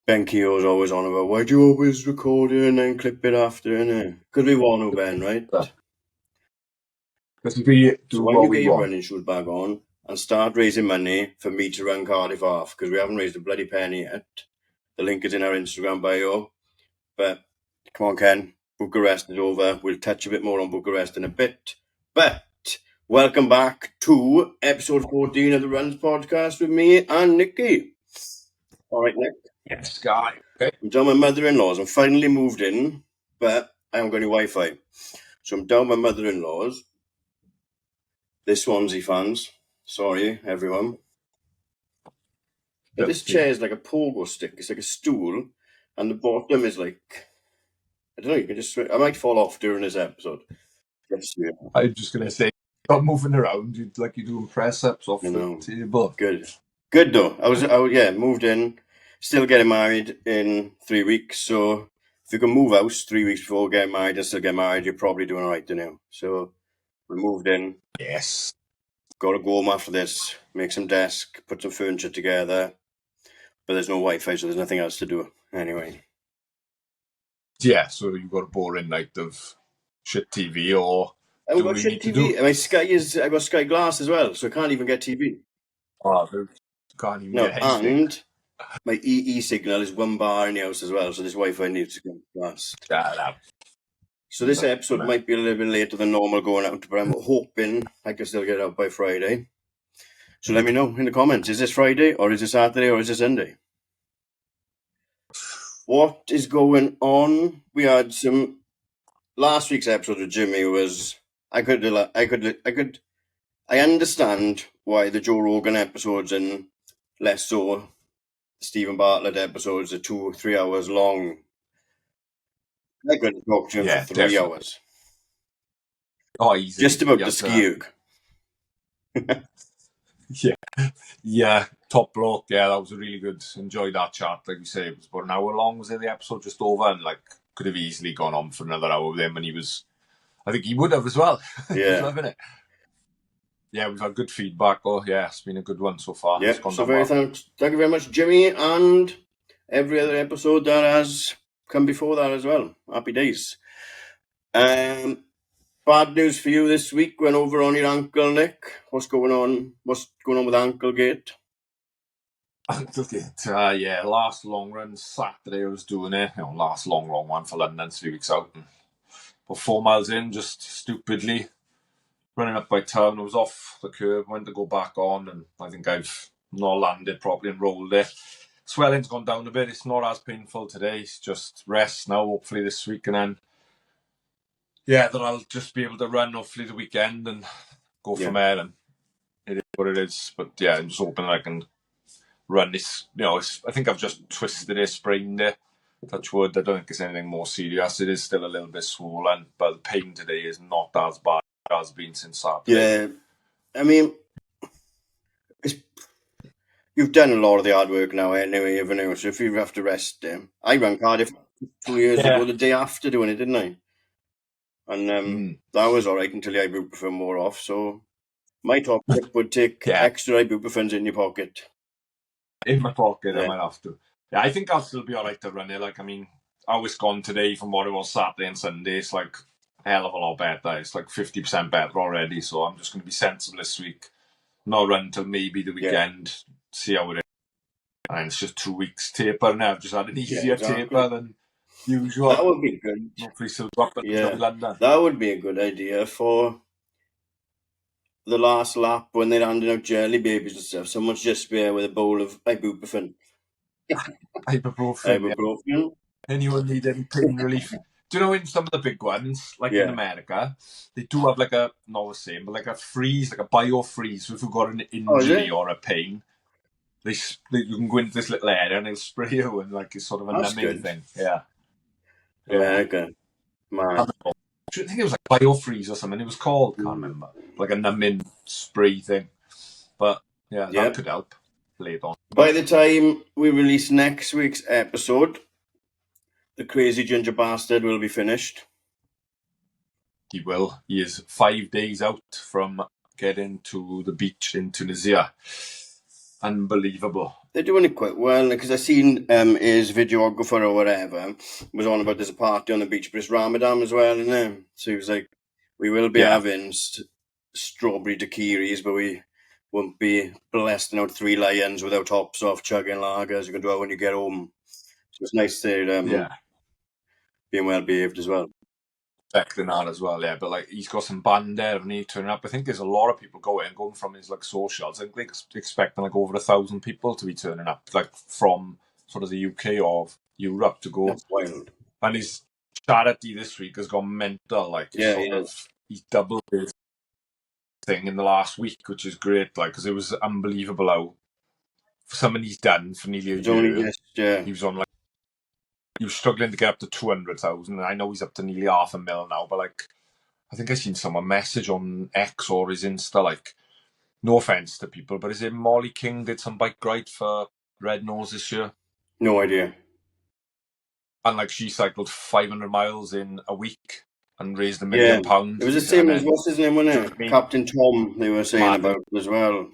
Ben Keogh's always on about, why do you always record it and then clip it after, innit? Because we want to, Ben, right? Because we So do why what don't you we get your want. running shoes back on and start raising money for me to run Cardiff off, because we haven't raised a bloody penny yet. The link is in our Instagram bio. But come on, Ken. Bucharest is over. We'll touch a bit more on Bucharest in a bit. But welcome back to episode 14 of the Runs podcast with me and Nikki. All right, Nick. Yes, guy. Okay. I'm down at my mother-in-law's. I'm finally moved in, but I haven't got any Wi-Fi. So I'm down at my mother-in-law's. They're Swansea fans. Sorry, everyone. But this chair is like a pogo stick. It's like a stool. And the bottom is like, I don't know, you can just I might fall off during this episode. Yes, yeah. I'm just going to say, stop moving around like you're doing press-ups off the table. Good though. I was moved in. Still getting married in 3 weeks. So if you can move house 3 weeks before getting married and still get married, you're probably doing all right, don't you? So we moved in. Yes. Got to go home after this, make some desk, put some furniture together. But there's no Wi-Fi, so there's nothing else to do anyway. Yeah, so you've got a boring night of shit TV or I've got shit TV. I got Sky Glass as well, so I can't even get TV. Oh, can't even get anything. And my EE signal is 1 bar in the house as well, so this Wi-Fi needs to come fast. So this episode might be a little bit later than normal going out, but I'm hoping I can still get it out by Friday. So let me know in the comments, is this Friday, or is it Saturday, or is it Sunday? What is going on? We had some... Last week's episode with Jimmy was... I understand why the Joe Rogan episodes and less so Stephen Bartlett episodes are 2 or 3 hours long. I could talk to him for 3 hours. Oh, easy. Just about the skiing. Yeah, top bloke. Yeah, that was a really good. Enjoyed that chat. Like you say, it was about an hour long. Was it the episode just over? And like could have easily gone on for another hour with him. And I think he would have as well. Yeah, he was loving it. Yeah, we've had good feedback. Oh, yeah, it's been a good one so far. Yeah, so thank you very much, Jimmy, and every other episode that has come before that as well. Happy days. Bad news for you this week. Went over on your ankle, Nick. What's going on with Anklegate? Anklegate, yeah, last long run Saturday I was doing it. Last long one for London, 3 weeks out. And about 4 miles in, just stupidly running up by town. I was off the curb, went to go back on, and I think I've not landed properly and rolled it. Swelling's gone down a bit. It's not as painful today. It's just rest now, hopefully this week, and then then I'll just be able to run hopefully the weekend and go from there. And it is what it is. But yeah, I'm just hoping I can run this. I think I've just twisted it, sprained it. Touch wood. I don't think it's anything more serious. It is still a little bit swollen, but the pain today is not as bad as it has been since Saturday. Yeah, I mean, you've done a lot of the hard work now anyway, haven't you? So if you have to rest, I ran Cardiff 2 years ago, the day after doing it, didn't I? And that was all right until the ibuprofen wore off. So my top tip would take extra ibuprofens in your pocket. In my pocket, I might have to. Yeah, I think I'll still be all right to run it. Like, I mean, how it's gone today from what it was Saturday and Sunday, it's like a hell of a lot better. It's like 50% better already. So I'm just going to be sensible this week. Not run until maybe the weekend. See how it is. And it's just 2 weeks taper now. I've just had an easier taper than usual. That would be good. Hopefully still drop it London. That would be a good idea for the last lap when they're handing out jelly babies and stuff. Someone's just there with a bowl of ibuprofen. Ibuprofen. Yeah. Anyone need any pain relief? Do you know in some of the big ones, like in America, they do have like a, not the same, but like a freeze, like a bio-freeze. So if you've got an injury or a pain, you can go into this little area and they'll spray you and like it's sort of a numbing thing. Yeah. Yeah, okay. Man. I think it was like bio-freeze or something. It was called, can't remember. Like a numbing spray thing. But yeah, that could help later on. By the time we release next week's episode, the Crazy Ginger Bastard will be finished. He will. He is 5 days out from getting to the beach in Tunisia. unbelievable. They're doing it quite well, because I seen his videographer or whatever was on about there's a party on the beach, but it's Ramadan as well, isn't it? So he was like, we will be Yeah. having strawberry daiquiris, but we won't be blasting out 3 lions without tops off, chugging lagers. You can do it when you get home. So it's nice they're Yeah. being well behaved as well. Expecting that as well, yeah. But like he's got some band there and he turning up. I think there's a lot of people going from his like socials. I think they're expecting like over 1,000 people to be turning up, like from sort of the UK or Europe to go. That's wild. And his charity this week has gone mental. Like he's doubled his thing in the last week, which is great. Like because it was unbelievable how for something he's done for nearly a year. He was on like. He was struggling to get up to 200,000, and I know he's up to nearly 500,000 now. But like, I think I seen someone message on X or his Insta, like, no offense to people, but is it Molly King did some bike ride for Red Nose this year? No idea. And like, she cycled 500 miles in a week and raised £1 million. It was the same as what's his name, wasn't it? Captain Tom. They were saying about as well.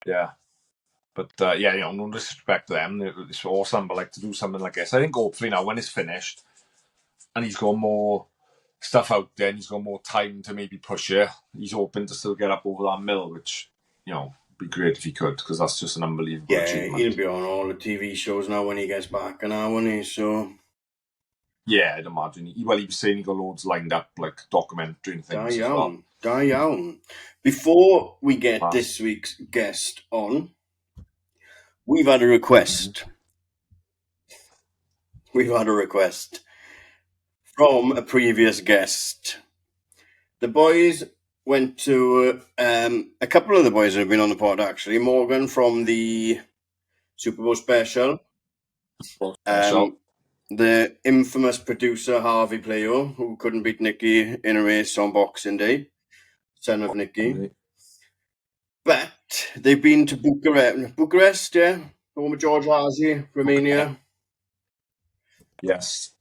Yeah. But yeah, no disrespect to them. It's awesome, but like to do something like this, I think hopefully now when it's finished and he's got more stuff out there and he's got more time to maybe push it, he's hoping to still get up over that mill, which, would be great if he could, because that's just an unbelievable achievement. He'll be on all the TV shows now when he gets back and now, won't he? So yeah, I'd imagine. He was saying he got loads lined up, like documentary and things as well. Down. Before we get this week's guest on, we've had a request. We've had a request from a previous guest. The boys went to a couple of the boys that have been on the pod actually. Morgan from the Super Bowl special. The infamous producer Harvey Playo, who couldn't beat Nicky in a race on Boxing Day, son of Nicky. But they've been to Bucharest, home of George Hazy, Romania. Yes.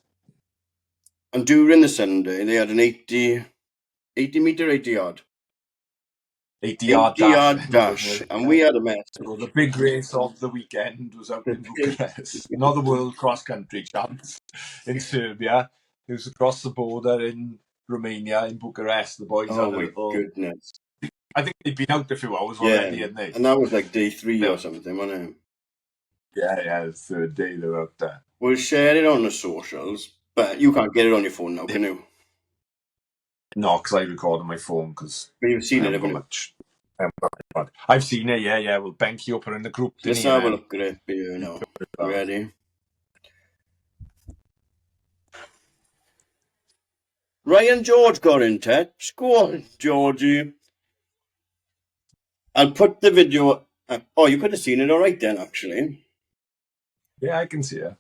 And during the Sunday, they had an 80 yard 80-yard dash, and we had a mess. So the big race of the weekend was out in Bucharest. Not the World Cross Country Champs in Serbia. It was across the border in Romania, in Bucharest. The boys had a little... goodness. I think they'd been out a few hours already, hadn't they? And that was like day 3 or something, wasn't it? Yeah, the third day they were out there. We'll share it on the socials, but you can't get it on your phone now, can you? No, because I record on my phone. But you've seen it, haven't you? I've seen it, yeah. Well, Benki up in the group. Let's have a look at it for you now. Ready? Ryan George got in touch. Go on, Georgie. I'll put the video... Oh, you could have seen it all right then, actually. Yeah, I can see it.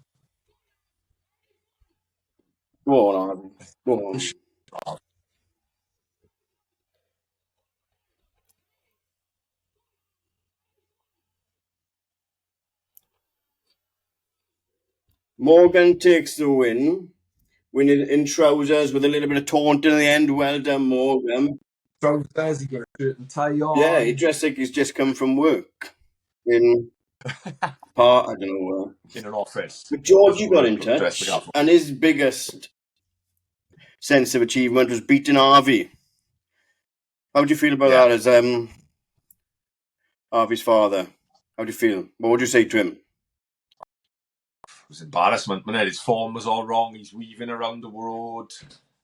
Go on. Morgan takes the win. Winning in trousers with a little bit of taunt in the end. Well done, Morgan. Trousers, he got a shirt and tie on. Yeah, he dressed like he's just come from work. In part, I don't know where. In an office. But Georgie got in touch, and his biggest sense of achievement was beating Harvey. How do you feel about that as Harvey's father? How do you feel? What would you say to him? It was embarrassment, man. His form was all wrong. He's weaving around the road.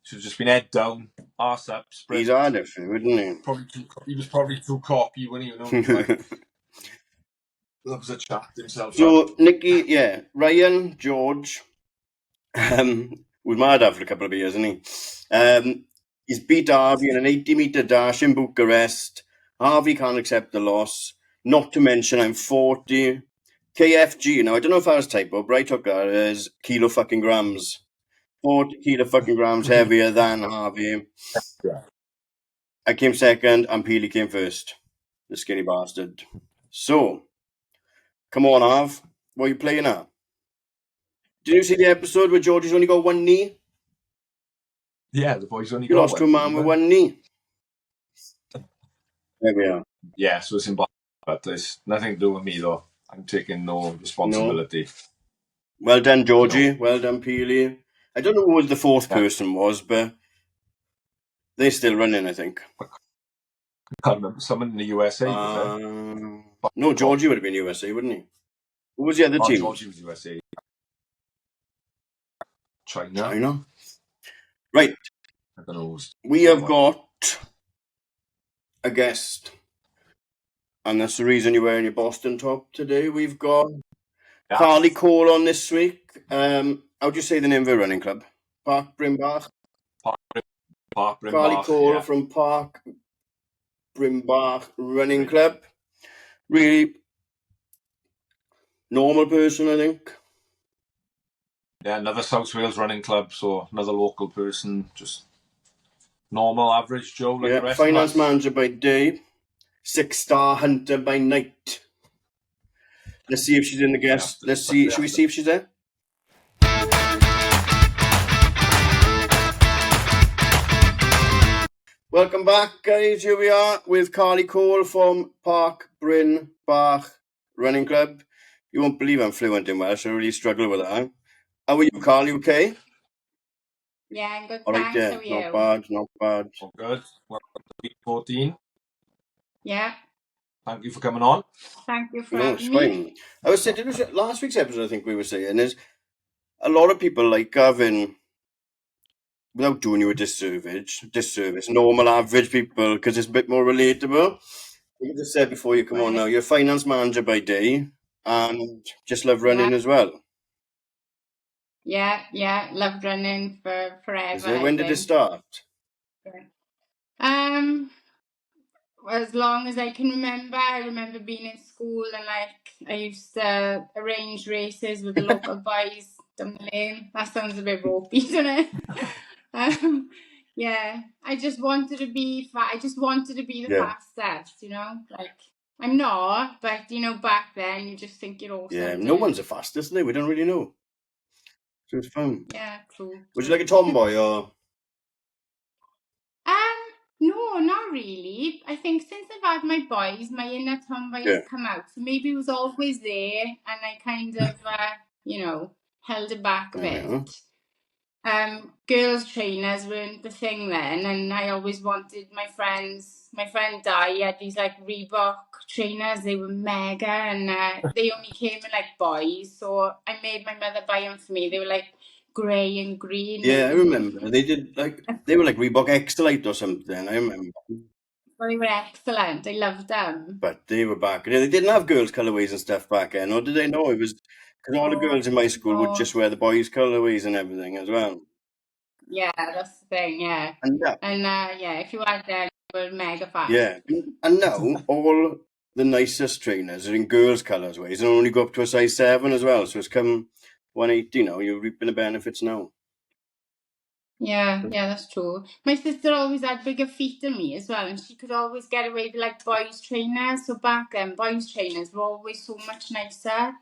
Should have just been head down, arse up, sprint. He's hard at it, wouldn't he? He was probably too cocky when he loves a chat himself. So, Nicky, Ryan George, was my dad for a couple of years, isn't he? He's beat Harvey in an 80-metre dash in Bucharest. Harvey can't accept the loss. Not to mention, I'm 40. KFG, now I don't know if that was typo, but I took that as kilo fucking grams. 40 kilo fucking grams heavier than Harvey. Yeah. I came second and Peely came first. The skinny bastard. So, come on, Harv. What are you playing at? Did you see the episode where Georgie's only got one knee? Yeah, the boys only got one. You lost to a man with one knee. There we are. Yeah, so it's But there's nothing to do with me though. I'm taking no responsibility. Well done, Georgie. Well done, Peely. I don't know who the fourth person was, but they're still running, I think. I can't remember. Someone in the USA, was it? No, Georgie would have been USA, wouldn't he? Who was the other team? Georgie was USA. China. Right. I don't know. We have got a guest. And that's the reason you're wearing your Boston top today. We've got Carly Cole on this week. How do you say the name of the running club? Park Brimbach? Park Brimbach. Carly Cole from Park Brimbach Running Club. Really normal person, I think. Yeah, another South Wales running club, so another local person, just normal, average Joe like the rest finance of us. Manager by day, 6-star hunter by night. Let's see if she's in the guest. Let's see. Should we see if she's there? Welcome back, guys. Here we are with Carly Cole from Park Bryn Bach Running Club. You won't believe I'm fluent in Welsh. I really struggle with that. How are you, Carly? Okay? Yeah, I'm good. All right, Thanks. yeah. How are you? Not bad. All good. Welcome to week 14. Yeah. Thank you for coming on. Thank you for having me. I was saying, it was last week's episode, I think we were saying, is a lot of people like having, without doing you a disservice, normal average people, because it's a bit more relatable. Like I just said before you come on now, you're a finance manager by day and just love running as well. Yeah, loved running for forever. When did it start? As long as I can remember. I remember being in school and I used to arrange races with the local boys down the lane. That sounds a bit ropey, doesn't it? Yeah, I just wanted to be the fastest, you know, like I'm not, but you know, back then you just think you're awesome. Yeah, no one's the fastest, we don't really know. So it's fun. Yeah, true. Would you like a tomboy or? No, not really. I think since I've had my boys, my inner tomboy has come out. So maybe it was always there, and I kind of, held it back a bit. Girls trainers weren't the thing then, and I always wanted my friend Di had these like Reebok trainers. They were mega, and they only came in like boys, so I made my mother buy them for me. They were like grey and green. Yeah, I remember. They were like Reebok Excellite or something. I remember. Well, they were excellent. I loved them. But they were back. They didn't have girls' colourways and stuff back then, or did they? No, it was because all the girls in my school would just wear the boys' colourways and everything as well. Yeah, that's the thing. Yeah, if you had them, you were mega fast. Yeah, and now all the nicest trainers are in girls' colourways and only go up to a size 7 as well. So it's come 180 now. You're reaping the benefits now. Yeah, that's true. My sister always had bigger feet than me as well, and she could always get away with like boys' trainers. So back then, boys' trainers were always so much nicer.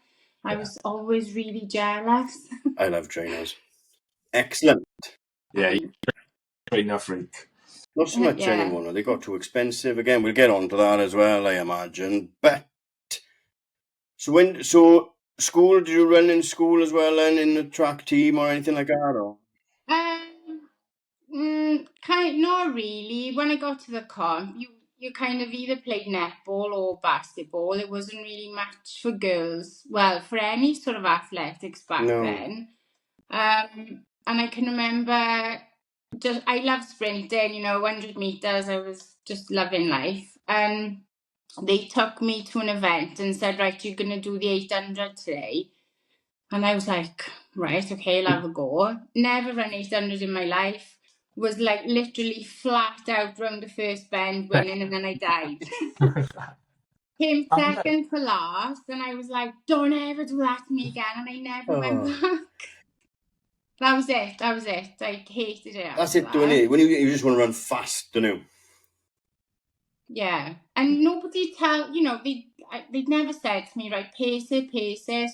I was always really jealous. I love trainers. Excellent. Yeah, trainer freak. Not so much anymore. No. They got too expensive. Again, we'll get on to that as well, I imagine. But so school? Did you run in school as well, and in the track team or anything like that? Or? Not really. When I got to the comp, you kind of either played netball or basketball. It wasn't really much for girls. Well, for any sort of athletics back then. And I can remember I loved sprinting, 100 meters. I was just loving life. And they took me to an event and said, right, you're going to do the 800 today. And I was like, right, okay, I'll have a go. Never run 800 in my life. Was like literally flat out round the first bend winning, and then I died. Came second to last, and I was like, don't ever do that to me again. And I never went back. That was it. I hated it. That's it, don't you? When you just want to run fast, don't you? Yeah. And nobody they'd never said to me, right, pace it.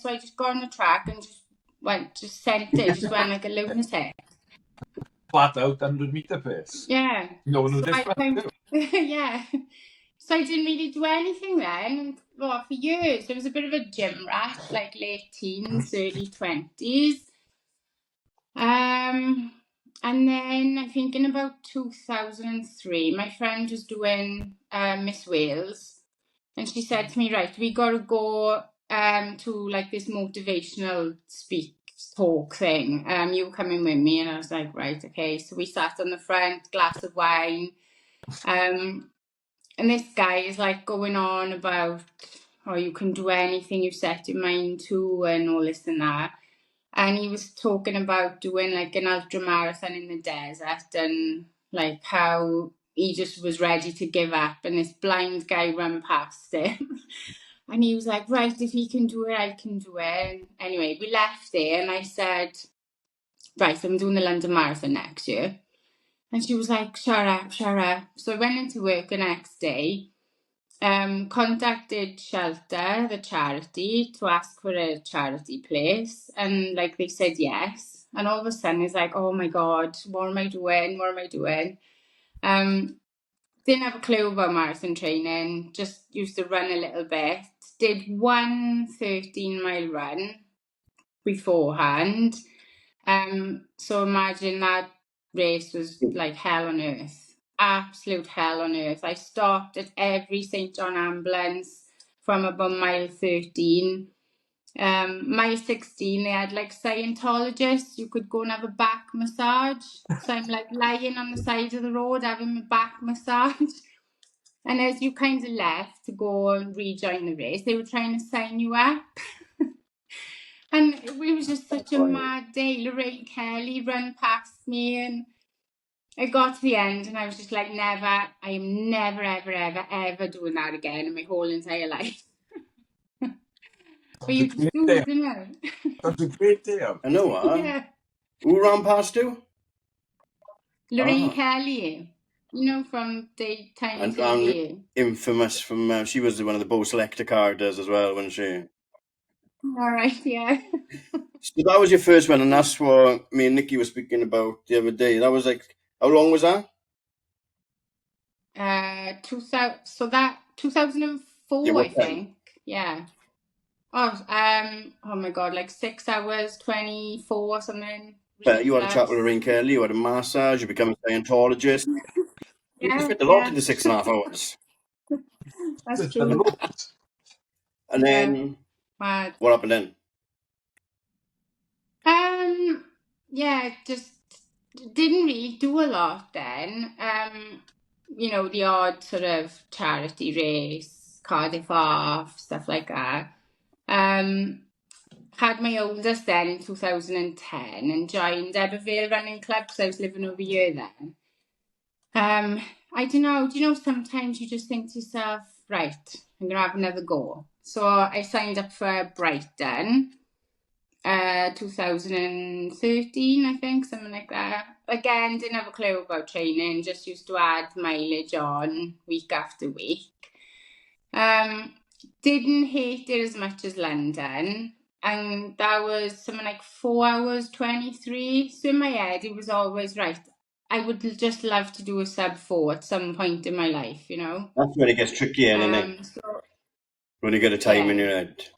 So I just got on the track and just went like a lunatic. Flat out 100-meter pace. Yeah. No different. Yeah. So I didn't really do anything then, well, for years. I was a bit of a gym rat, like late teens, early 20s. And then I think in about 2003, my friend was doing Miss Wales, and she said to me, right, we got to go to like this motivational talk thing. You coming with me? And I was like, right, okay. So we sat on the front, glass of wine. And this guy is like going on about, oh, you can do anything you set your mind to and all this and that. And he was talking about doing like an ultra marathon in the desert and like how he just was ready to give up. And this blind guy ran past him. And he was like, right, if he can do it, I can do it. And anyway, we left there and I said, right, I'm doing the London Marathon next year. And she was like, shut up. So I went into work the next day, contacted Shelter, the charity, to ask for a charity place. And like they said yes. And all of a sudden it's like, oh my God, what am I doing? Didn't have a clue about marathon training, just used to run a little bit. Did one 13-mile run beforehand. So imagine that race was like hell on earth. Absolute hell on earth. I stopped at every St. John ambulance from about mile 13. Mile 16, they had like Scientologists. You could go and have a back massage. So I'm like lying on the side of the road having my back massage. And as you kind of left to go and rejoin the race, they were trying to sign you up. And it was just such a mad day. Lorraine Kelly ran past me and I got to the end and I was just like, I am never, ever, ever, ever doing that again in my whole entire life. But you just do, didn't you? That's a great day. I know, Yeah. Who ran past you? Lorraine Kelly, you know, from Daytime And TV. infamous from, she was one of the Bo Selector characters as well, wasn't she? All right, yeah. So that was your first one, and that's what me and Nikki were speaking about the other day. That was like, how long was that? 2004, Yeah, I what time? think. Yeah. Oh my God, like 6 hours, 24 something. But you had a chat with Ridiculous. Lorraine Kelly, you had a massage, you become a Scientologist. You Yeah, fit a lot yeah, into 6.5 hours. that's true. And then, Mad. what happened then? Yeah, just didn't really do a lot then. You know, the odd sort of charity race, Cardiff Half, stuff like that. Had my oldest then in 2010 and joined Ebervale Running Club because I was living over here then. I don't know, do you know, sometimes you just think to yourself, right, I'm going to have another go. So I signed up for Brighton, 2013, I think, something like that. Again, didn't have a clue about training, just used to add mileage on week after week. Didn't hate it as much as London, and that was something like 4 hours 23. So in my head, it was always right. I would just love to do a sub 4 at some point in my life, you know. That's when it gets tricky, isn't it? When you get a time in your head.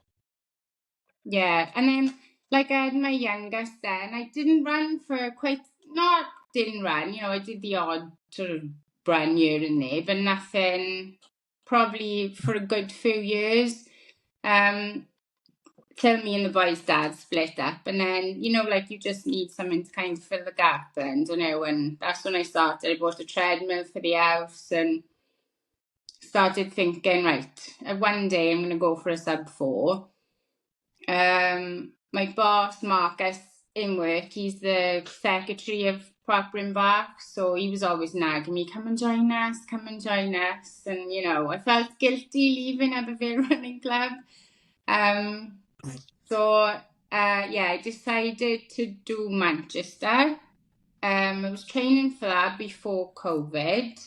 Yeah, and then like I had my youngest then, I didn't run for didn't run, you know, I did the odd sort of run here and there, but nothing probably for a good few years. Till me and the boys' dad split up, and then, you know, like you just need something to kind of fill the gap, and you know, and that's when I started. I bought a treadmill for the house and started thinking, right, one day I'm going to go for a sub 4. My boss, Marcus, in work, he's the secretary of Procter & Bach, so he was always nagging me, come and join us, and you know, I felt guilty leaving Ebervale Running Club. I decided to do Manchester. I was training for that before COVID.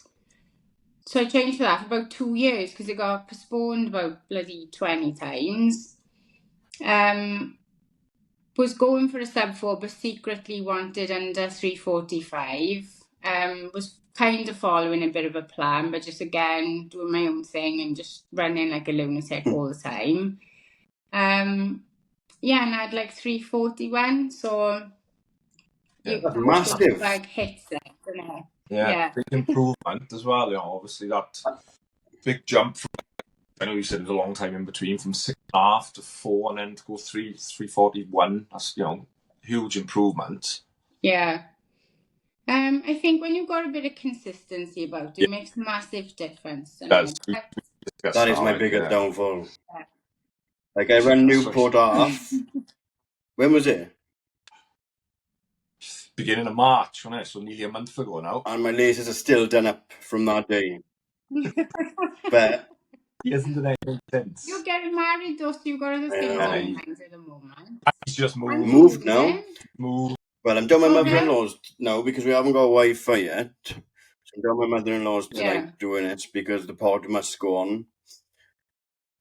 So I trained for that for about 2 years because it got postponed about bloody 20 times. Was going for a sub 4 but secretly wanted under 3:45. Was kind of following a bit of a plan, but just again doing my own thing and just running like a lunatic all the time. Yeah, and I had like 3:41, so Yeah, That's that massive. sort of like hits that, isn't it? Yeah. big improvement as well. Obviously that big jump from, I know you said it was a long time in between, from 6.5 to 4, and then to go 3:41. That's huge improvement. Yeah. I think when you've got a bit of consistency about it, it makes a massive difference. That's That is my biggest downfall. Yeah. Like I ran Newport half. When was it? Beginning of March, wasn't it? So nearly a month ago now. And my laces are still done up from that day. But He hasn't done anything since. You're getting married, though, so you've got other things on your minds at the moment. He's just moved now. Moved. Well, I'm down my mother-in-law's now because we haven't got Wi-Fi yet. So I'm down my mother-in-law's tonight doing it because the pod must go on.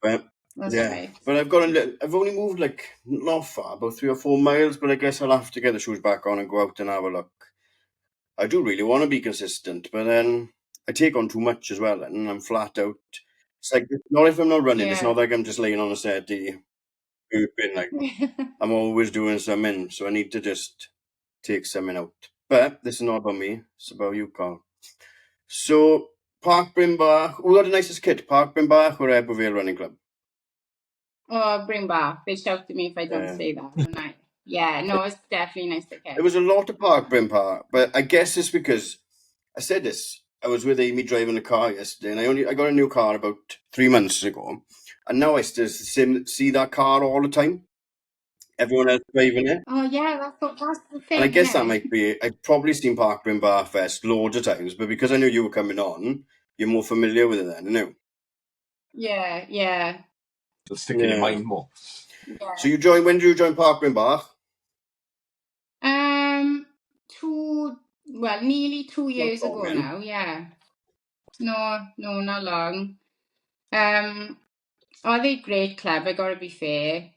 But right. But I've only moved like not far, about 3 or 4 miles. But I guess I'll have to get the shoes back on and go out and have a look. I do really want to be consistent, but then I take on too much as well, and I'm flat out. It's like, not if I'm not running. It's not like I'm just laying on a settee, pooping. Like I'm always doing something, so I need to just take something out. But this is not about me. It's about you, Carl. So Park Brimbach. Who got the nicest kit? Park Brimbach or Ebervale Running Club? Oh, Brimbach. They shout at me if I don't say that, don't I? Yeah, no, it's definitely nice to get. There was a lot of Park Brimbach, but I guess it's because I said this. I was with Amy driving a car yesterday, and I got a new car about 3 months ago, and now I still see that car all the time. Everyone else driving it. Oh yeah, that's the thing. And I guess that might be. I've probably seen Park Brimbach Fest loads of times, but because I knew you were coming on, you're more familiar with it then, you know? Yeah. It'll stick in your mind more. Yeah. So when did you join Park Brimbach? Nearly 2 years ago now. Yeah. No, not long. They're a great club. I gotta be fair.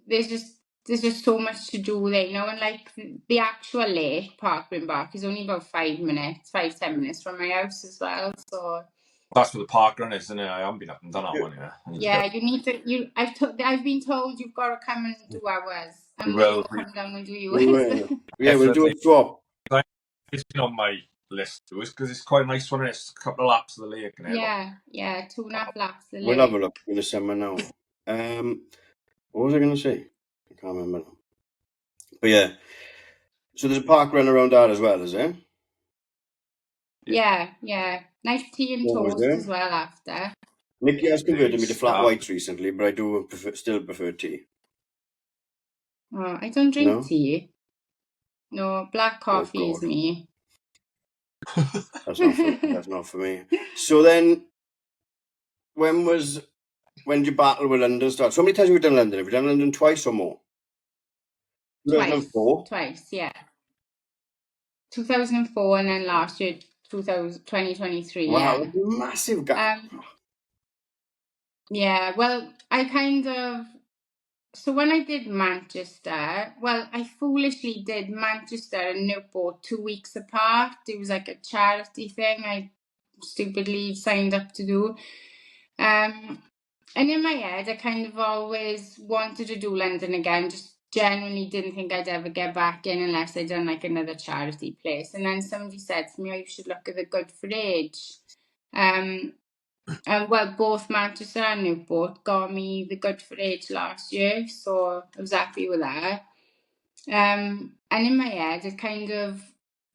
There's just so much to do there, and like the actual lake, Park Brimbach, is only about 5-10 minutes from my house as well. So that's where the park run is, isn't it? I haven't been up and done that one yet. Yeah, you need to. I've been told you've got to come and do ours. And we'll come down and do yours. We'll do a swap. It's been on my list too, because it's quite a nice one. It's a couple of laps of the lake. Yeah, 2.5 laps of the lake. We'll have a look in the summer now. What was I going to say? I can't remember now. But yeah, so there's a park run around that as well, is there? Yeah. Nice tea and toast as well after. Nikki has converted me to flat whites recently, but I do still prefer tea. Oh, I don't drink tea. No, black coffee is me. That's not for me. So then, when did your battle with London start? So how many times have you done London? Have you done London twice or more? 2004? Twice, yeah. 2004 and then last year, 2023. Wow, yeah. Massive gap. Yeah, well, so when I did Manchester, I foolishly did Manchester and Newport 2 weeks apart. It was like a charity thing I stupidly signed up to do. And in my head, I kind of always wanted to do London again, just genuinely didn't think I'd ever get back in unless I'd done like another charity place. And then somebody said to me, you should look at the Good for Age. And both Manchester and Newport got me the Good for Age last year, so I was happy with that. And in my head, it kind of,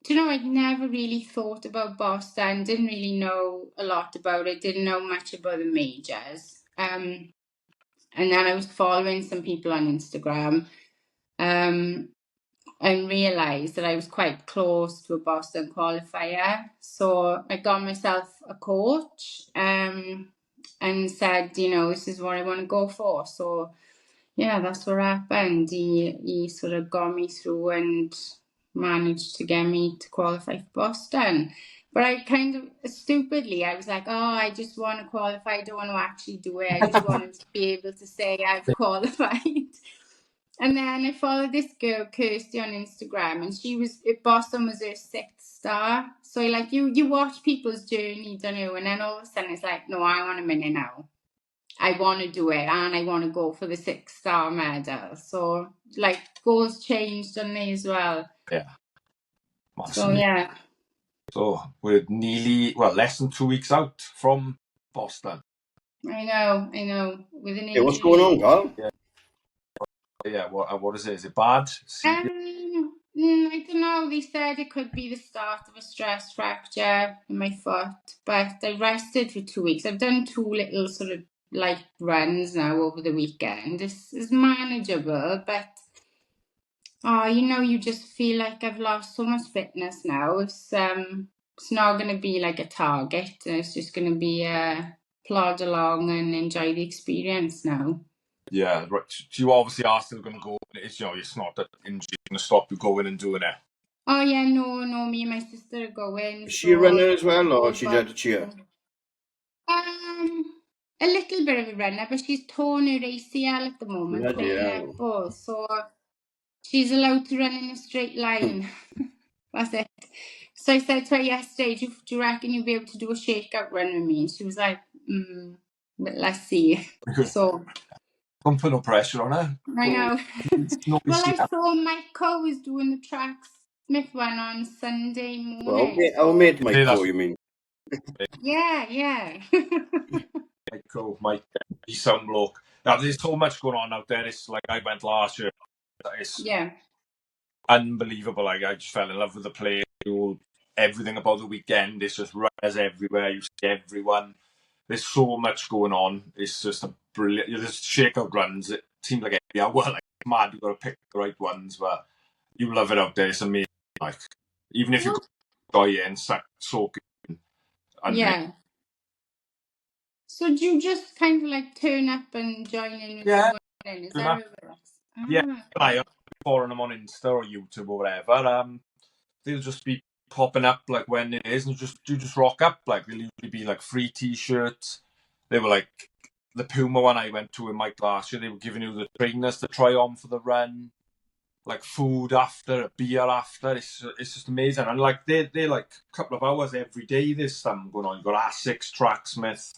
I'd never really thought about Boston, didn't really know a lot about it, didn't know much about the majors. And then I was following some people on Instagram, and realised that I was quite close to a Boston qualifier. So I got myself a coach and said, this is what I want to go for. So yeah, that's what happened. He sort of got me through and managed to get me to qualify for Boston. But I kind of stupidly, I was like, I just want to qualify. I don't want to actually do it. I just want to be able to say I've qualified. And then I followed this girl, Kirsty, on Instagram, and Boston was her 6th star. So like you watch people's journey, don't you? And then all of a sudden it's like, no, I want a minute now. I want to do it, and I want to go for the 6th star medal. So like goals changed on me as well. Yeah. So yeah. So we're less than 2 weeks out from Boston. I know. What's going on, Carl? Yeah, what is it? Is it bad? I don't know. They said it could be the start of a stress fracture in my foot, but I rested for 2 weeks. I've done 2 little sort of light runs now over the weekend. It's manageable, but you just feel like I've lost so much fitness now. It's not going to be like a target. It's just going to be plod along and enjoy the experience now. Yeah, right. You obviously are still going to go. It's not that injury going to stop you going and doing it. Oh yeah, no. Me and my sister are going. Is she a runner as well, or is she there to cheer? A little bit of a runner, but she's torn her ACL at the moment playing netball, so she's allowed to run in a straight line. That's it. So I said to her yesterday, do you reckon you'll be able to do a shakeout run with me? And she was like, but let's see. So don't put no pressure on her. I know. Well, I saw Michael was doing the Track Smith one on Sunday morning. Well, our mate Michael, you mean? Yeah. Mike, he's some bloke. Now, there's so much going on out there. It's like I went last year. It's unbelievable. Like, I just fell in love with the place. Everything about the weekend. It's just runners everywhere. You see everyone. There's so much going on. It's just a brilliant. There's shakeout runs. It seems like every hour. Like, mad. You've got to pick the right ones, but you love it out there. It's amazing. Like, even if you go and soak in. Yeah. So do you just kind of like turn up and join in with the running? Is that Yeah, I follow them on Insta or YouTube or whatever. They'll just be popping up like when it is, and you just rock up. Like, there'll usually be like free T-shirts. They were like the Puma one I went to in Mike last year. They were giving you the trainers to try on for the run, like food after, a beer after. It's just amazing. And like they're like a couple of hours every day. There's something going on. You've got Asics, Tracksmith,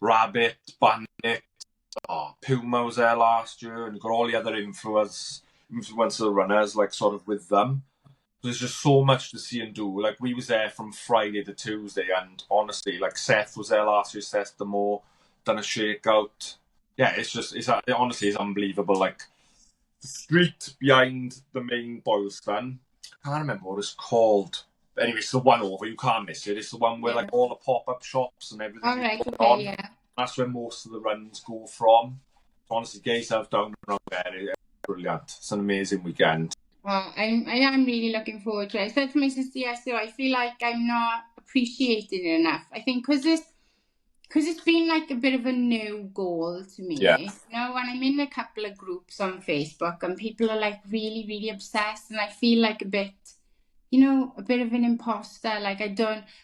Rabbit, Bandit, Puma was there last year, and you've got all the other influencer runners like sort of with them. There's just so much to see and do. Like, we was there from Friday to Tuesday, and honestly, like, Seth was there last year, Seth Damore, done a shakeout. Yeah, it honestly is unbelievable. Like, the street behind the main Boylston, I can't remember what it's called. But anyway, it's the one over, you can't miss it. It's the one where like all the pop-up shops and everything on. Yeah. That's where most of the runs go from. Honestly, get yourself down around there. It's brilliant. It's an amazing weekend. Well, I am really looking forward to it. I said to my sister yesterday, I feel like I'm not appreciating it enough. I think because it's been like a bit of a new goal to me. Yeah. You know, when I'm in a couple of groups on Facebook and people are like really, really obsessed, and I feel like a bit of an imposter. Like,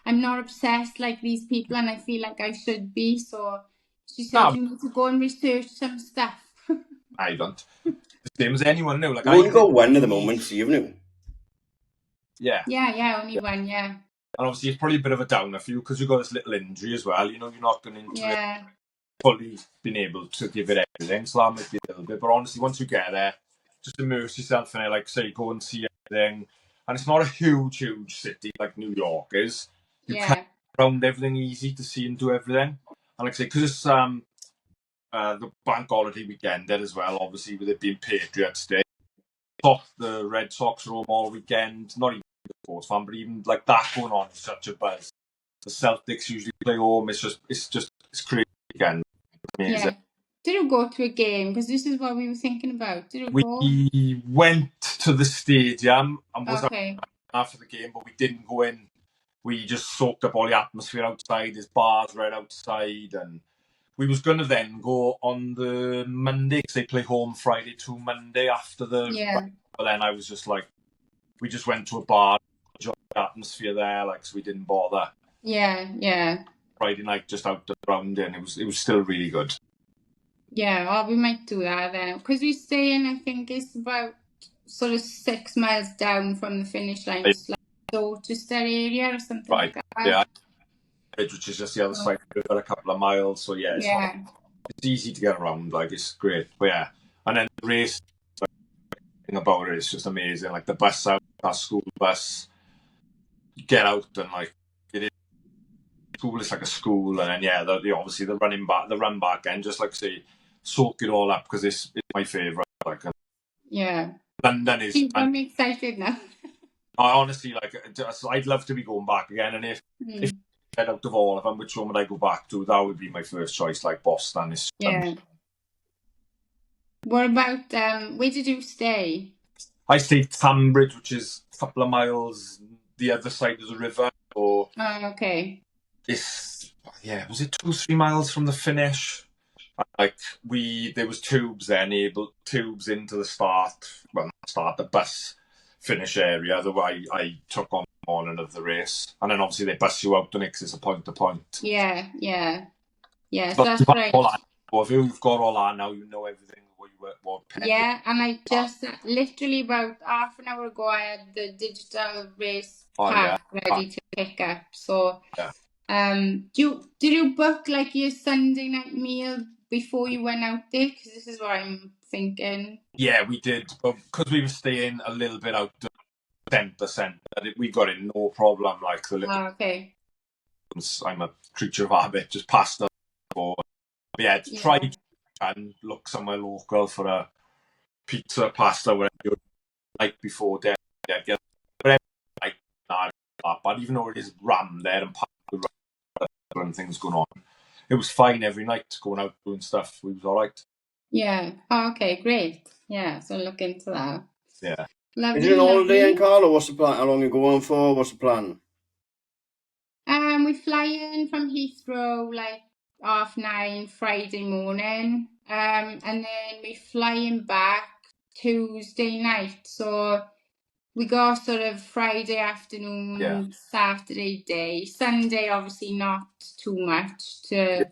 I'm not obsessed like these people, and I feel like I should be. So she said, you need to go and research some stuff. I don't. The same as anyone new. Like, I only got one at the moment, so you've new. Yeah. Yeah, only one, yeah. And obviously it's probably a bit of a downer for you because you've got this little injury as well. You know, you're not going into fully been able to give it everything. So that might be a little bit. But honestly, once you get there, just immerse yourself in it. Like, say, go and see everything. And it's not a huge city like New York is. You can around everything easy to see and do everything. And like I say, because it's the bank holiday weekend there as well, obviously, with it being Patriots Day. The Red Sox are home all weekend. Not even a sports fan, but even like that going on is such a buzz. The Celtics usually play home. It's crazy weekend. Amazing. Yeah. Did you go to a game? Because this is what we were thinking about. We went to the stadium and was after the game, but we didn't go in. We just soaked up all the atmosphere outside. There's bars right outside, and we was going to then go on the Monday because they play home Friday to Monday after the... Yeah. But then I was just like, we just went to a bar, enjoyed the atmosphere there, like, so we didn't bother. Yeah. Friday night, just out around, and it was still really good. Yeah, we might do that then. Because we're staying, I think it's about sort of 6 miles down from the finish line. Right. It's like Dorchester area or something Right. like that. Yeah. Which is just the other side of the river, a couple of miles. So yeah, it's easy to get around. Like, it's great. But yeah, and then the race, like, thing about it is just amazing. Like the bus out, our school bus, you get out and like it is school. It's like a school, and then yeah, obviously the run back end, just like say, soak it all up because it's my favourite. Like, yeah. London is. I'm excited now. I honestly like. I'd love to be going back again, and if out of all of them, which one would I go back to? That would be my first choice. Like Boston is. Yeah. What about where did you stay? I stayed Tambridge, which is a couple of miles the other side of the river. Or okay. It's was it 2-3 miles from the finish? Like there was tubes then, tubes into the the bus finish area that I took on the morning of the race, and then obviously they bus you out the next, it's a point to point. Yeah. So that's right. If you've got all that now, you know everything. Yeah, and I just literally about half an hour ago I had the digital race pack ready to pick up. So did you book like your Sunday night meal before you went out there? Because this is what I'm thinking. Yeah, we did, but because we were staying a little bit out of 10%, we got it no problem. Like okay. I'm a creature of habit, just pasta. Try and look somewhere local for a pizza, pasta, whatever you like before dinner. But even though it is rammed there and things going on, it was fine every night going out doing stuff. We was all right. Yeah. Oh, okay, great. Yeah, so look into that. Yeah. Lovely, is it an holiday in Carlo? What's the plan? How long are you going for? What's the plan? We fly in from Heathrow like 9:30 Friday morning. And then we flying back Tuesday night. So we go sort of Friday afternoon, Saturday day. Sunday, obviously not too much to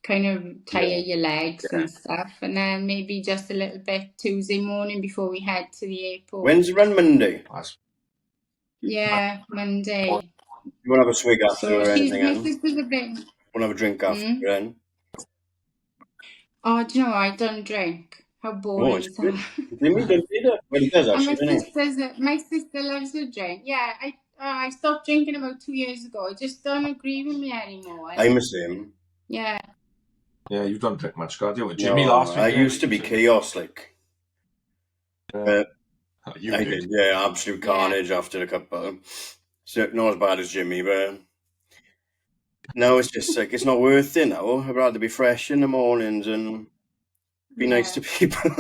kind of tire your legs and stuff. And then maybe just a little bit Tuesday morning before we head to the airport. When's the run? Monday? Yeah, Monday. You won't have a swig after or anything, Won't have a drink after then? Oh, do you know, I don't drink. How boring is that? Well, he does actually, my sister loves to drink. Yeah, I stopped drinking about 2 years ago. I just don't agree with me anymore. I'm the same. Yeah. Yeah, you don't drink much, God. You with Jimmy last week. I used to be chaos, like. You I did, yeah, absolute carnage after a couple. So not as bad as Jimmy, but now it's just like it's not worth it now. I'd rather be fresh in the mornings and be nice to people.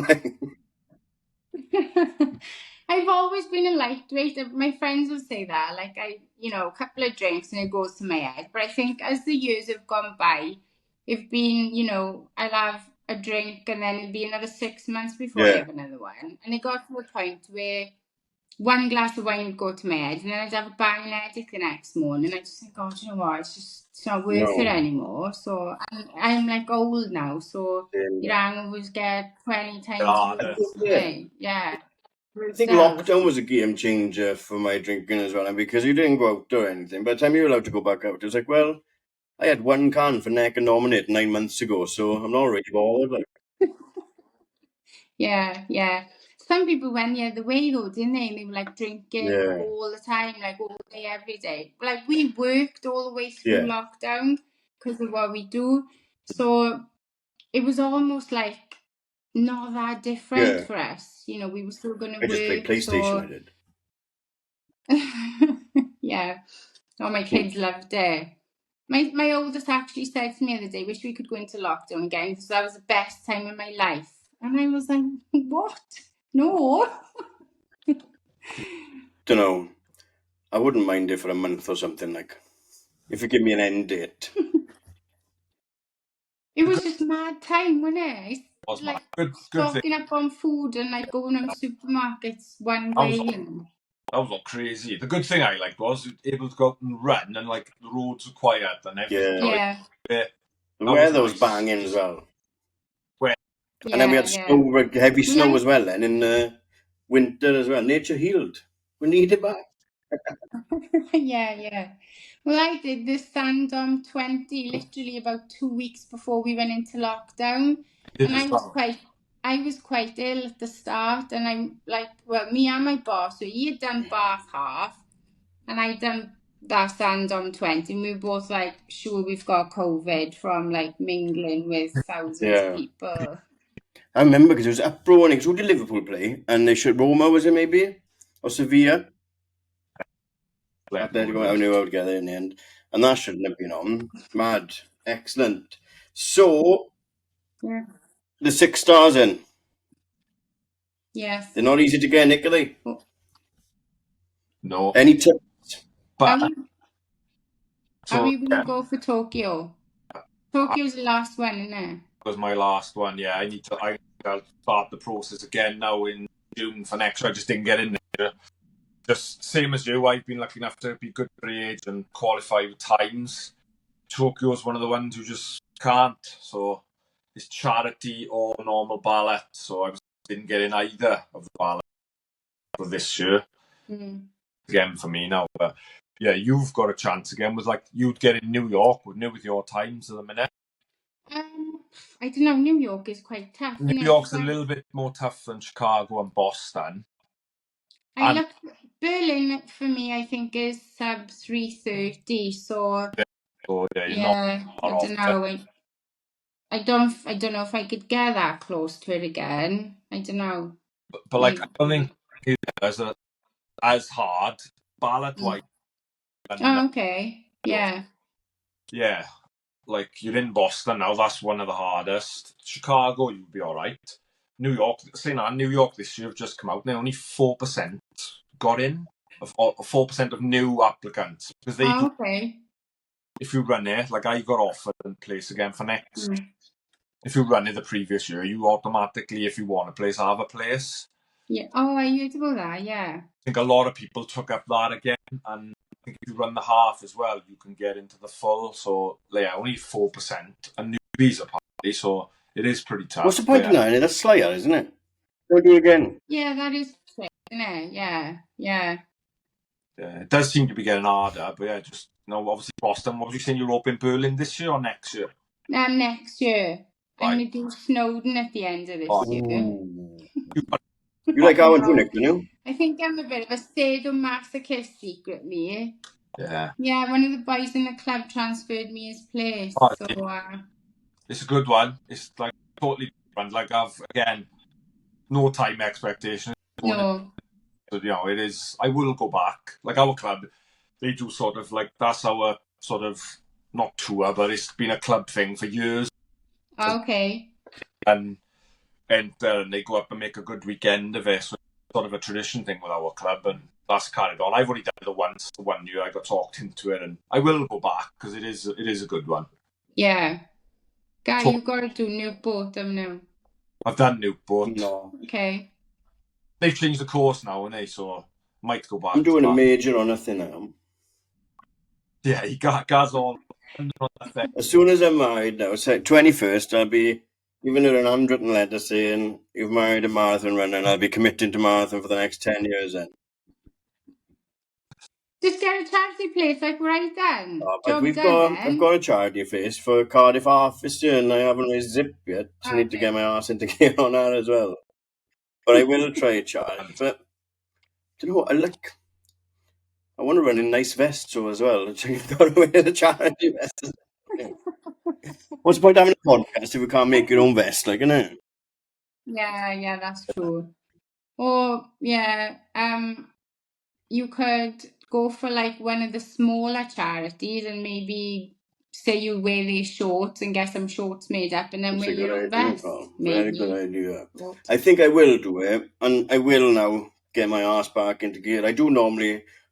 I've always been a lightweight. My friends will say that, like a couple of drinks and it goes to my head. But I think as the years have gone by, it's been, I'll have a drink and then it'll be another 6 months before I have another one. And it got to a point where one glass of wine would go to my head and then I'd have a banging headache the next morning. And I just think, oh, do you know what? It's not worth it anymore. So I'm like old now. So your hangovers get 20 times worse. Yeah. I think lockdown was a game changer for my drinking as well, because you didn't go out or anything. By the time you were allowed to go back out, it was like, well, I had one can for Neck and Nominate 9 months ago, so I'm not really bothered. Like. Yeah. Some people went the other way though, didn't they? And they were like drinking all the time, like all day, every day. Like we worked all the way through lockdown because of what we do. So it was almost like not that different for us. We were still going to work. I just played PlayStation, I did. Yeah. Oh, my kids loved it. My oldest actually said to me the other day, wish we could go into lockdown again because that was the best time of my life. And I was like, what? No. Don't know. I wouldn't mind it for a month or something, like, if you give me an end date. It was just mad time, wasn't it? Like stocking up on food and like going on supermarkets one way. That was all crazy. The good thing I liked was able to go out and run and like the roads were quiet and everything. Yeah. The weather was banging as well. And then we had Yeah. snow, heavy snow Well, as well then in winter as well. Nature healed. We need it back. yeah. Well, I did the Sandom 20 literally about 2 weeks before we went into lockdown, Did and as well. I was quite ill at the start, and I'm like, well, me and my boss, so he had done Bath half, and I'd done that Sandom 20, and we were both like, sure, we've got COVID from like mingling with thousands of Yeah. people. I remember because it was uproar because who did Liverpool play? And they should Roma, was it maybe? Or Sevilla? Atletico Avenue all together in the end. And that shouldn't have been on. Mad. Excellent. So, Yeah. the 6 stars in. Yes. They're not easy to get, Nick, are they? No. Any tips? But Are we going to go for Tokyo? Tokyo's the last one, isn't it? was my last one. Yeah, I'll start the process again now in June for next year. I just didn't get in there. Just same as you, I've been lucky enough to be good for the age and qualify with times. Tokyo's one of the ones who just can't. So it's charity or normal ballot. So I didn't get in either of the ballot for this year. Again for me now. But yeah, you've got a chance again. Was like you'd get in New York, wouldn't you, with your times at the minute? I don't know. New York is quite tough. New York's a little bit more tough than Chicago and Boston. Berlin for me, I think, is sub 330. So yeah, I don't know. I don't know if I could get that close to it again. I don't know. But like I don't think it's as hard ballot wise. Oh, okay. Yeah. Yeah. Like you're in Boston now, that's one of the hardest. Chicago, you'd be all right. New York, New York this year have just come out. Now only 4% got in, 4% of new applicants because they. Okay. If you run it, like I got offered a place again for next. If you run it the previous year, you automatically, if you want a place, have a place. Yeah. Oh, I heard about that. Yeah. I think a lot of people took up that again, and I think if you run the half as well, you can get into the full. So yeah, only 4% and newbies apparently, so it is pretty tough. What's the point in that? That's Slayer, isn't it? Don't do it again. Yeah, that is trick, isn't it? Yeah. Yeah, it does seem to be getting harder, but yeah, just obviously Boston. What was you saying? You're up in Berlin this year or next year? Next year. Right. I'm going to do Snowdon at the end of this year. You like Owen Tunick, don't you? I think I'm a bit of a sadomasochist secretly. Yeah. Yeah, one of the boys in the club transferred me his place. It's a good one. It's like totally different. Like I've again, no time expectation. No. But it is. I will go back. Like our club, they do sort of like that's our sort of not tour, but it's been a club thing for years. Okay. And they go up and make a good weekend of it. So it's sort of a tradition thing with our club, and that's carried on. I've only done it the 1 year I got talked into it, and I will go back because it is a good one. Yeah. Guy, you've got to do Newport now. I've done Newport. No. Okay. They've changed the course now, and so might go back. I'm doing a major on nothing now. Yeah, he got all. As soon as I'm married now, 21st, I'll be giving her an handwritten letter saying you've married a marathon runner, and I'll be committing to marathon for the next 10 years then. Just get a charity place like right then. I've got a charity place for Cardiff Half this year, and I haven't raised zip yet. I need to get my arse into gear on that as well. But I will try a charity. But do you know what? I want to run in nice vests as well. You've got to wear the charity vest. What's the point of having a podcast if we can't make your own vest, like, innit? Yeah, that's true. Or you could go for like one of the smaller charities and maybe say you wear these shorts and get some shorts made up and then wear your own vest. Very good idea. I think I will do it, and I will now get my arse back into gear.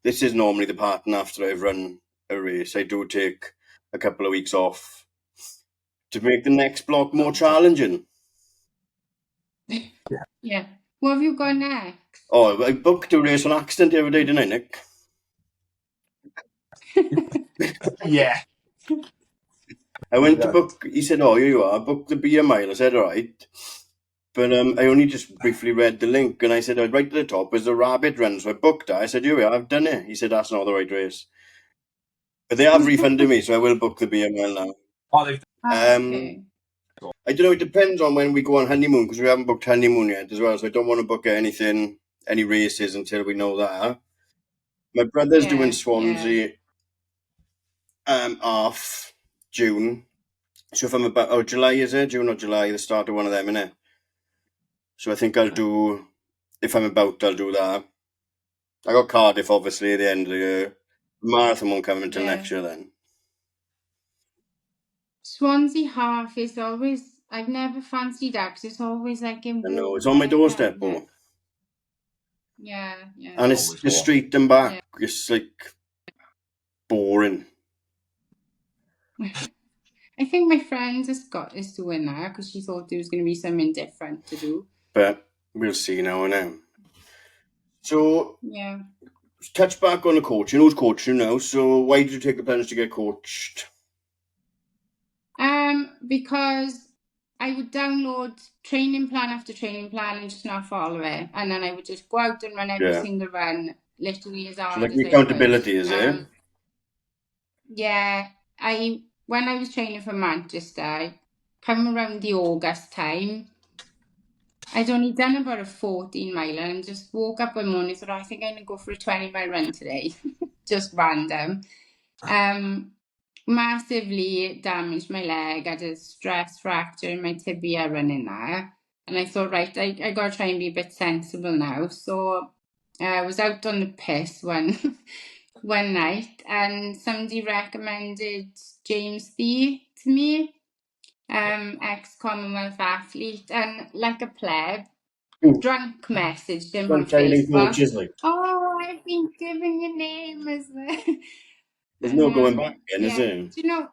This is normally the pattern after I've run a race. I do take a couple of weeks off to make the next block more challenging. Yeah. What have you got next? Oh, I booked a race on accident the other day, didn't I, Nick? Yeah. I went to book, he said, oh, here you are, book the beer mile. I said, all right. But I only just briefly read the link, and I said, right at the top is the rabbit run, so I booked that. I said, here we are, I've done it. He said, that's not the right race. But they have refunded me, so I will book the BML now. Oh, they've Okay. I don't know, it depends on when we go on honeymoon, because we haven't booked honeymoon yet as well, so I don't want to book anything, any races until we know that. My brother's doing Yeah, Swansea half June. So if I'm about, July is it? June or July, the start of one of them, innit? So I think I'll do, if I'm about, I'll do that. I got Cardiff, obviously, at the end of the year. Marathon won't come until yeah. next year then. Swansea half is always, I've never fancied that 'cause it's always like in I know, it's on my Warburg, doorstep, isn't it? oh. Yeah, yeah. And it's Always the warm. street and back. It's like boring. I think my friend is doing that because she thought there was going to be something different to do. But we'll see now and then. So, Yeah. touch back on the coaching. Who's coaching now? So why did you take the plunge to get coached? Because I would download training plan after training plan and just not follow it, and then I would just go out and run every Yeah. single run, literally as So hard like as the I accountability, could. is it? Yeah, when I was training for Manchester, I come around the August time, I'd only done about a 14 mile and just woke up one morning and thought, I think I'm gonna go for a 20-mile run today. Just random. Massively damaged my leg. I had a stress fracture in my tibia running there. And I thought, right, I gotta try and be a bit sensible now. So I was out on the piss one night and somebody recommended James Thie to me, ex-Commonwealth athlete, and like a pleb, drunk messaged him on Facebook. like. Oh, I've been given your name as the... There's And no going back again, is yeah, there? do you know,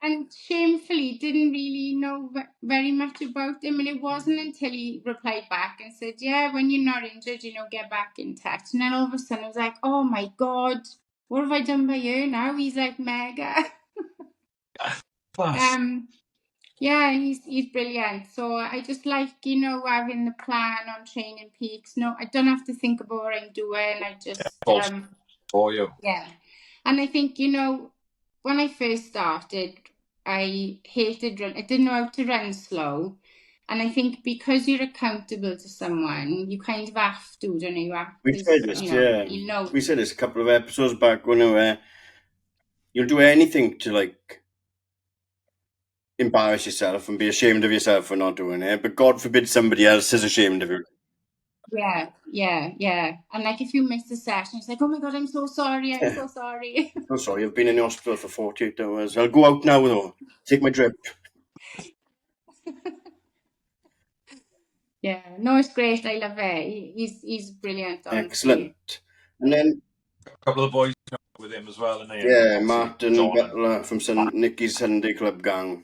and shamefully didn't really know very much about him, and it wasn't until he replied back and said, yeah, when you're not injured, get back in touch. And then all of a sudden I was like, oh my god, what have I done by you now? He's like mega. Class. Yeah, he's brilliant. So I just like, having the plan on Training Peaks. No, I don't have to think about what I'm doing. I just For you. yeah. And I think, when I first started, I hated run. I didn't know how to run slow. And I think because you're accountable to someone, you kind of have to, don't you? We said this, yeah. We said this a couple of episodes back when you'll do anything to like embarrass yourself and be ashamed of yourself for not doing it, but God forbid somebody else is ashamed of you. Yeah. And like if you miss a session, it's like, oh my god, I'm so sorry. So sorry, I've been in the hospital for 48 hours. I'll go out now though. Take my drip. Yeah, no, it's great. I love it. He's brilliant. Honestly. Excellent. And then a couple of boys with him as well, and yeah, Martin Butler from Nicky's Sunday Club gang.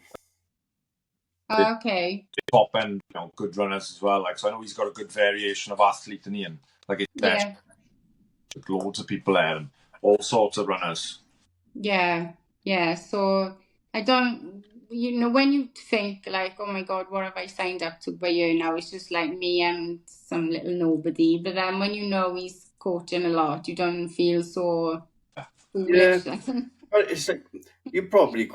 Okay. Top end, good runners as well. Like, so I know he's got a good variation of athlete in Ian. Like, it's loads of people there and all sorts of runners. Yeah. So I don't, when you think like, oh my god, what have I signed up to by you now? It's just like me and some little nobody. But then when he's coaching a lot, you don't feel so foolish. Yeah. Well, it's like you're probably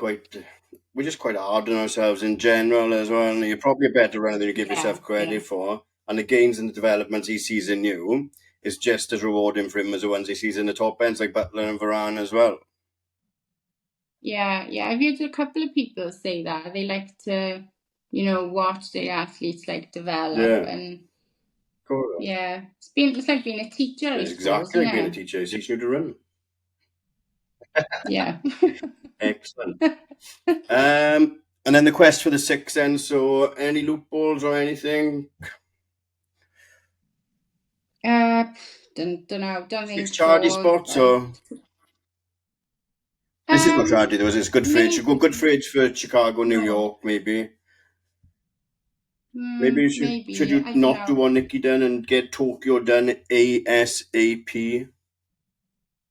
we're just quite hard on ourselves in general as well. And you're probably a better runner than you give yourself credit for. And the gains and the developments he sees in you is just as rewarding for him as the ones he sees in the top ends, like Butler and Varane as well. Yeah. I've heard a couple of people say that. They like to, watch the athletes like develop and cool. Yeah. It's like being a teacher. It's exactly like being a teacher. He's teaching you to run. Yeah. Excellent. And then the quest for the 6 then. So any loopholes or anything? Don't know. Don't think 6 charity spots or... This is not charity though, it's good fridge. You go good fridge for Chicago, New York, maybe. Maybe you should you not do what Nicky done and get Tokyo done ASAP?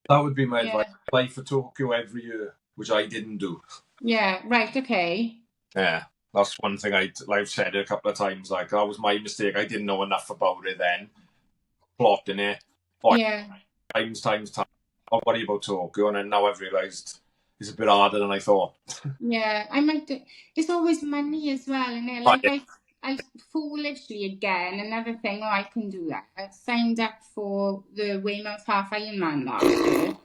That would be my advice. Apply for Tokyo every year, which I didn't do. Yeah, right, okay. Yeah, That's one thing I've said it a couple of times. Like, that was my mistake. I didn't know enough about it then. Plotting it. Yeah. Times. I'll worry about Tokyo, and then now I've realised it's a bit harder than I thought. Yeah, I might do. It's always money as well, isn't it? Like I foolishly again, another thing, I can do that. I signed up for the Weymouth Half Ironman last year.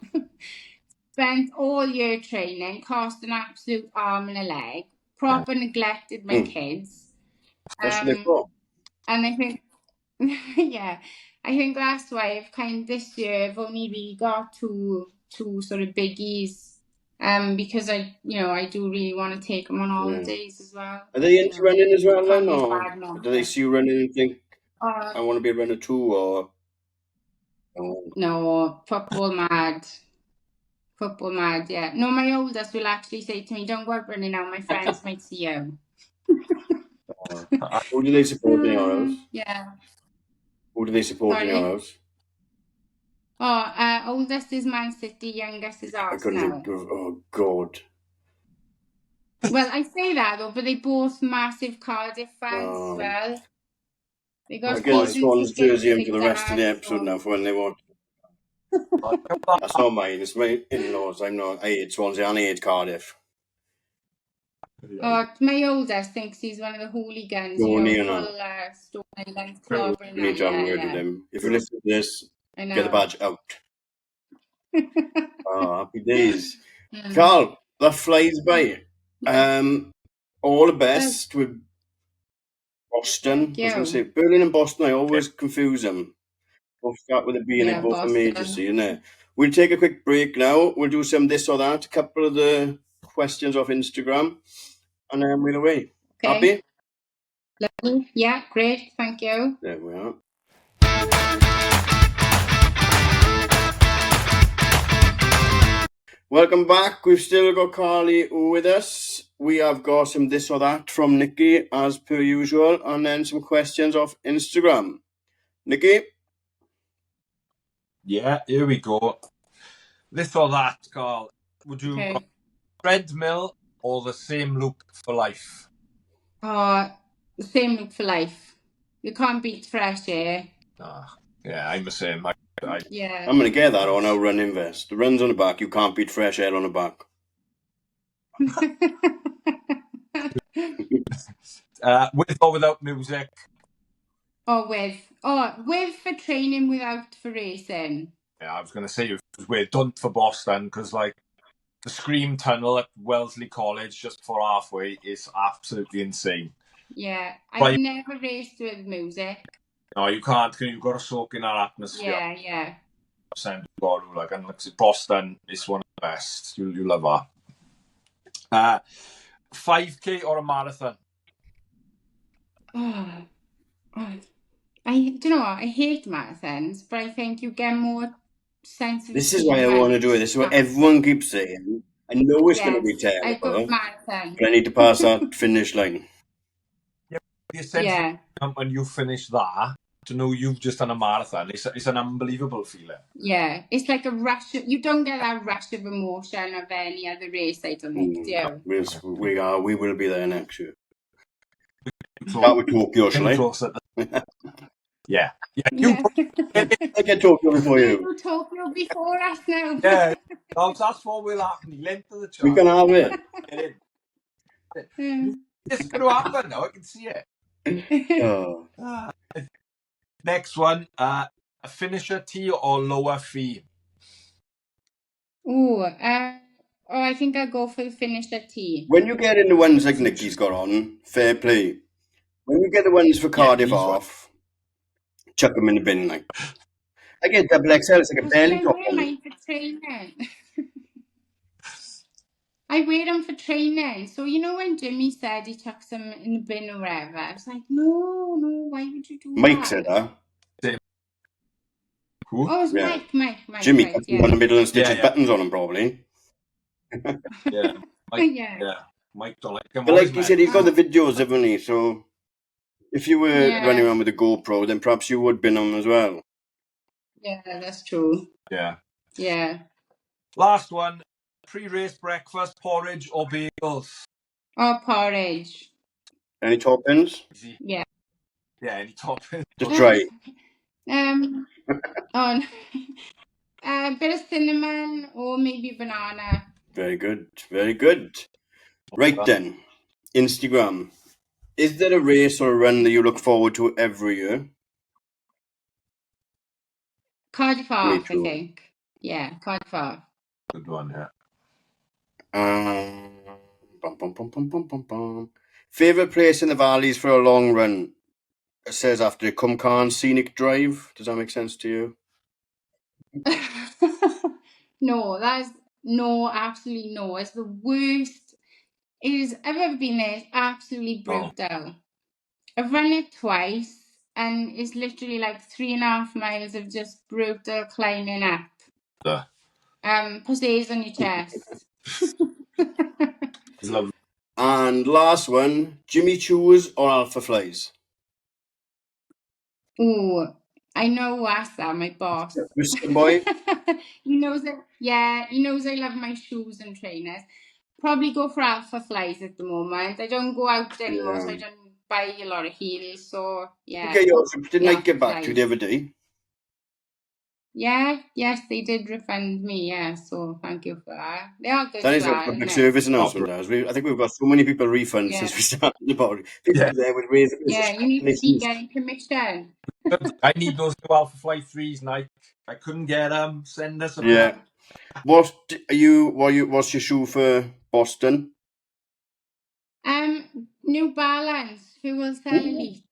Spent all year training, cost an absolute arm and a leg, proper neglected my kids. That's what they're for. And I think, yeah, I think that's why this year I've only really got two sort of biggies. Because I do really want to take them on holidays as well. Are they into running as well then, or Can't do they see you running and think, I want to be a runner too, or? No, football mad. Football mad, yeah. No, my oldest will actually say to me, "Don't go out running now, my friends might see you." Who do they support in your house? Yeah. Who do they support in your house? Oldest is Man City, youngest is Arsenal. I couldn't think of, oh God. Well, I say that though, but they both massive Cardiff fans as well. They got I get Swan's jersey in for the rest of the episode now for when they want. That's not mine, it's my in-laws. I hate Swansea and I hate Cardiff. My oldest thinks he's one of the hooligans. Stone Island Club. We need to have a word with him. If you listen to this, get the badge out. Happy days. Carl, that flies by. All the best with Boston. I was going to say Berlin and Boston, I always confuse them. Both start with a B and they both are major, isn't it? We'll take a quick break now. We'll do some this or that, a couple of the questions off Instagram, and then we're away. Happy? Lovely. Yeah, great. Thank you. There we are. Welcome back. We've still got Carly with us. We have got some this or that from Nikki, as per usual, and then some questions off Instagram. Nikki? Yeah, here we go. This or that, Carl. Would you treadmill or the same look for life? The same look for life. You can't beat fresh air. Yeah, I'm the same. I'm going to get that on our running vest. The runs on the back, you can't beat fresh air on the back. With or without music? With for training, without for racing. Yeah, I was going to say we're done for Boston because, like, the Scream Tunnel at Wellesley College just before halfway is absolutely insane. Yeah, I've never raced with music. No, you can't. You've got to soak in that atmosphere. Yeah. And Boston is one of the best. You love that. 5K or a marathon? I don't know. I hate marathons, but I think you get more sense of. This is why I want to do it. This is what everyone keeps saying. I know it's going to be terrible. I go marathon. But I need to pass that finish line. Yeah. When you finish that, to know you've just done a marathon, it's an unbelievable feeling. Yeah, it's like a rush. You don't get that rush of emotion of any other race, I don't think, do you? We will be there next year. Start with Tokyo, shall I? Yeah. I get Tokyo before you. Tokyo before us now. Yeah, that's what will happen. Length of the chart. We can have it. It's going to happen now. I can see it. Next one, a finisher tee or lower fee? I think I'll go for the finisher tee. When you get in the ones like Nikki's got on, fair play. When you get the ones for Cardiff off, chuck them in the bin. Like I get double XL, it's like a belly top. I wear mine for training. I wear them for training. So you know when Jimmy said he chucks them in the bin or whatever, I was like, no, why would you do that? Mike said that. Who? Oh, it was Mike. Jimmy cut them on the middle and stitches buttons on them, probably. Yeah. Mike don't like them. But like he said, he's got the videos, haven't he? So if you were running around with a GoPro, then perhaps you would bin them as well. Yeah, that's true. Yeah. Last one, pre-race breakfast, porridge or bagels? Oh, porridge. Any toppings? Easy. Yeah. Yeah, any topping. Just try. Oh, no. A bit of cinnamon or maybe banana. Very good. Very good. Right then. Instagram. Is there a race or a run that you look forward to every year? Cardiff Me Half, I too. think. Yeah, Cardiff Half. Good one, yeah. Favorite place in the Valleys for a long run? It says after Cumcarn Scenic Drive. Does that make sense to you? No, absolutely no. It's the worst I've ever been there. It's absolutely brutal. I've run it twice and it's literally like 3.5 miles of just brutal climbing up. Put A's on your chest. It's lovely. And last one, Jimmy Choos or Alpha Flies? Ooh, I know Wassa, my boss. Mr. Boy? He knows I love my shoes and trainers. Probably go for Alpha Flies at the moment. I don't go out anymore, so I don't buy a lot of heels. So yeah. Okay, didn't I get back to you the other day? Yeah, yes, they did refund me. Yeah, so thank you for that. They are good. That is a public service announcement. I think we've got so many people refund since we started about it. People there would raise. Yeah, you need to be getting commission. I need those new Alpha Flight 3s, Nike. I couldn't get them. Send us a Yeah. What's your shoe for Boston? New Balance, Fuel Cell Elite.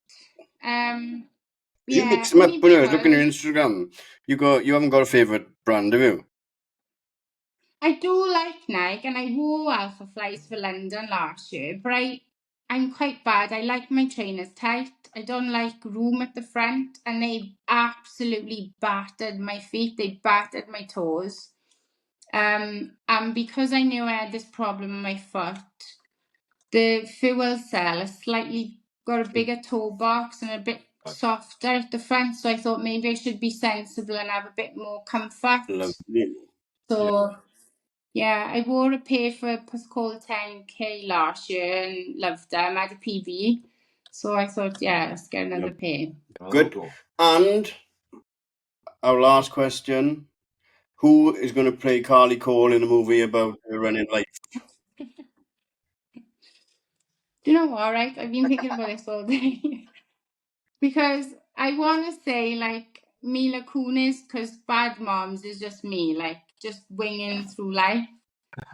You mix them up when I was looking at your Instagram. You haven't got a favourite brand, have you? I do like Nike, and I wore Alpha Flies for London last year, but I'm quite bad. I like my trainers tight. I don't like room at the front, and they absolutely battered my feet. They battered my toes. And because I knew I had this problem in my foot, the Fuel Cell has slightly got a bigger toe box and a bit softer at the front, so I thought maybe I should be sensible and have a bit more comfort. Lovely. So yeah, I wore a pair for Pascal 10K last year and loved them. I had a PV, so I thought, yeah, let's get another pair. Good. And our last question: who is going to play Carly Cole in a movie about her running life? Do you know what, right? I've been thinking about this all day. Because I want to say, like, Mila Kunis, because Bad Moms is just me, like, just winging through life.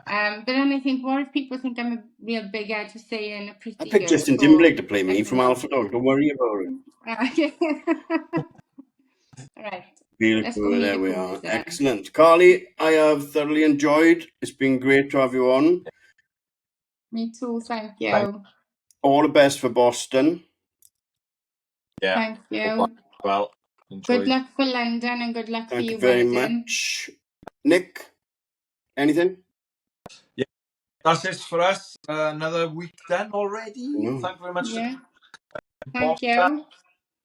But then I think, what if people think I'm a real big head for saying a pretty girl? I picked Justin Timberlake to play me from Alpha Dog. Don't worry about it. Right. Beautiful. There we are. Excellent. Carly, I have thoroughly enjoyed. It's been great to have you on. Me too. Thank you. All the best for Boston. Yeah. Thank you. Well, good luck for London and good luck for you. Thank you very much. Nick, anything? Yeah, that's it for us. Another week done already. Thank you very much. Yeah. Thank you.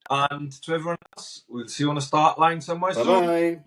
And to everyone else, we'll see you on the start line somewhere soon. Bye-bye.